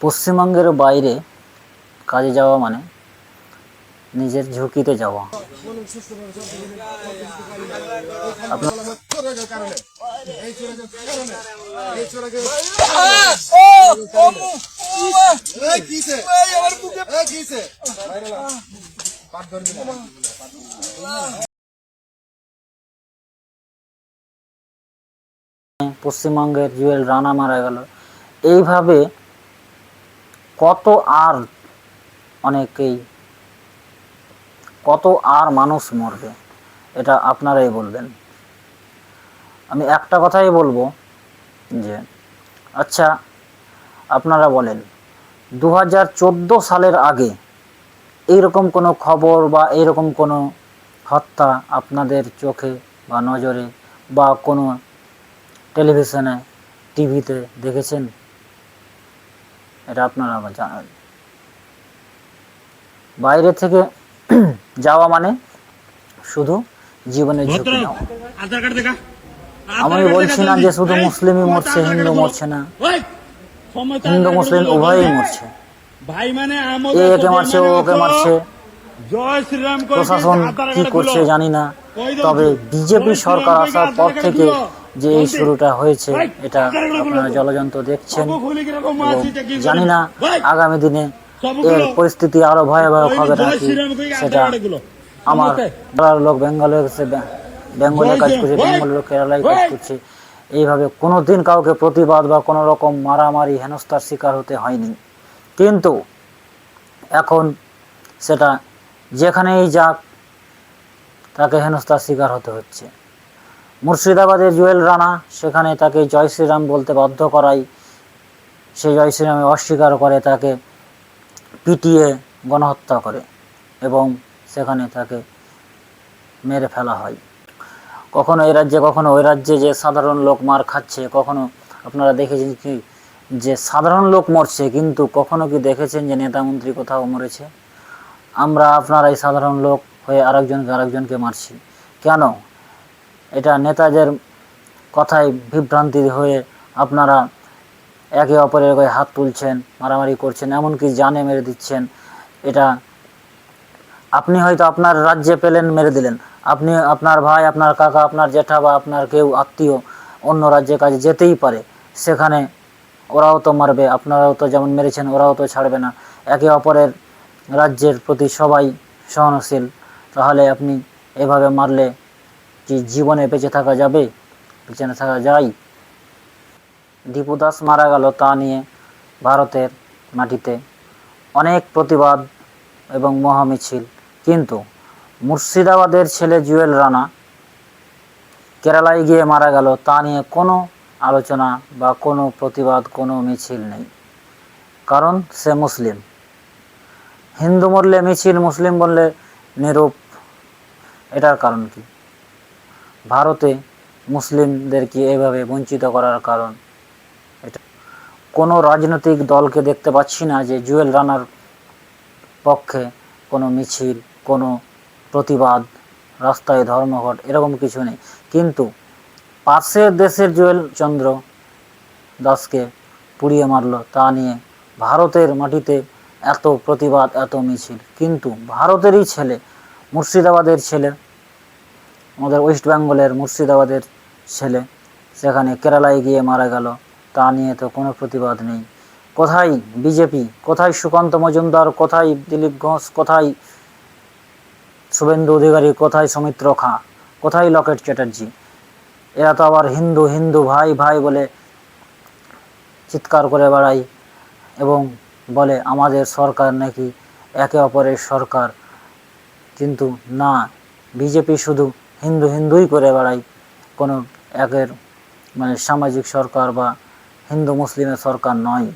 পশ্চিমবঙ্গের বাইরে কাজে যাওয়া মানে নিজের ঝুঁকিতে যাওয়া। পশ্চিমবঙ্গের জুয়েল রানা মারা গেল, এইভাবে কত আর মানুষ মরবে, এটা আপনারাই বলবেন। আমি একটা কথাই বলবো যে আচ্ছা আপনারা বলেন 2014 সালের আগে এইরকম কোনো খবর বা এইরকম কোনো হত্যা আপনাদের চোখে বা নজরে বা কোনো টেলিভিশনে টিভিতে দেখেছেন? এটা আপনারা জানান। বাইরে থেকে যাওয়া মানে শুধু জীবনের ঝুঁকি নেওয়া। আমি বলছি না যে শুধু মুসলিমই মরছে, হিন্দু মরছে না, হিন্দু মুসলিম উভয়ই মরছে। একে মারছে, ওকে মারছে। প্রশাসন কি করছে জানি না, তবে বিজেপি সরকার আসার পর থেকে যে এই শুরুটা হয়েছে এটা আপনারা জলযন্ত্র দেখছেন। জানি না আগামী দিনে এর পরিস্থিতি আরো ভয়াবহ হবে নাকি, সেটা আমার লোক বেঙ্গলে কাজ করছে, বেঙ্গলের লোক কেরালায় কাজ করছে। এইভাবে কোনোদিন কাউকে প্রতিবাদ বা কোনো রকম মারামারি হেনস্থার শিকার হতে হয়নি, কিন্তু এখন সেটা যেখানেই যাক তাকে হেনস্থার শিকার হতে হচ্ছে। মুর্শিদাবাদের জুয়েল রানা, সেখানে তাকে জয় শ্রীরাম বলতে বাধ্য করাই, সে জয় শ্রীরামে অস্বীকার করে, তাকে পিটিয়ে গণহত্যা করে এবং সেখানে তাকে মেরে ফেলা হয়। কখনো এই রাজ্যে কখনো ওই রাজ্যে যে সাধারণ লোক মার খাচ্ছে, কখনো আপনারা দেখেছেন কি যে সাধারণ লোক মরছে, কিন্তু কখনো কি দেখেছেন যে নেতা মন্ত্রী কোথাও মরেছে? আমরা আপনারা এই সাধারণ লোক হয়ে আরেকজনকে মারছি কেন? এটা নেতাদের কথায় বিভ্রান্তি হয়ে আপনারা একে অপরের গায়ে হাত তুলছেন, মারামারি করছেন, এমনকি জানে মেরে দিচ্ছেন। এটা আপনি হয়তো আপনার রাজ্যে পেলেন, মেরে দিলেন। আপনি, আপনার ভাই, আপনার কাকা, আপনার জেঠা বা আপনার কেউ আত্মীয় অন্য রাজ্যে কাজে যেতেই পারে, সেখানে ওরাও তো মারবে, আপনারাও তো যেমন মেরেছেন ওরাও তো ছাড়বে না। একে অপরের রাজ্যের প্রতি সবাই সহনশীল, তাহলে আপনি এভাবে মারলে কি জীবনে বেঁচে থাকা যাবে? বেঁচে থাকা যায়? দীপু দাস মারা গেল, তা নিয়ে ভারতের মাটিতে অনেক প্রতিবাদ এবং মহামিছিল, কিন্তু মুর্শিদাবাদের ছেলে জুয়েল রানা কেরালায় গিয়ে মারা গেল, তা নিয়ে কোনো আলোচনা বা কোনো প্রতিবাদ, কোনো মিছিল নেই, কারণ সে মুসলিম। হিন্দু মরলে মিছিল, মুসলিম বললে নীরব। এটার কারণ কি? ভারতে মুসলিমদেরকে এভাবে বঞ্চিত করার কারণ এটা। কোনো রাজনৈতিক দলকে দেখতে পাচ্ছি না যে জুয়েল রানার পক্ষে কোনো মিছিল, কোনো প্রতিবাদ, রাস্তায় ধর্মঘট, এরকম কিছু নেই। কিন্তু পাশের দেশের জুয়েল চন্দ্র দাসকে পুড়িয়ে মারল, তা নিয়ে ভারতের মাটিতে এত প্রতিবাদ, এত মিছিল, কিন্তু ভারতেরই ছেলে, মুর্শিদাবাদের ছেলে, আমাদের ওয়েস্ট বেঙ্গলের মুর্শিদাবাদের ছেলে, সেখানে কেরালায় গিয়ে মারা গেল, তা নিয়ে তো কোনো প্রতিবাদ নেই। কোথায় বিজেপি? কোথায় সুকান্ত মজুমদার? কোথায় দিলীপ ঘোষ? কোথায় শুভেন্দু অধিকারী? কোথায় সৌমিত্র খাঁ? কোথায় লকেট চ্যাটার্জি? এরা তো আবার হিন্দু হিন্দু, ভাই ভাই বলে চিৎকার করে বেড়ায় এবং বলে আমাদের সরকার নাকি একে অপরের সরকার, কিন্তু না, বিজেপি শুধু হিন্দু হিন্দুই করে বেড়ায়, কোনো একের সামাজিক সরকার বা হিন্দু মুসলিমের সরকার নয়।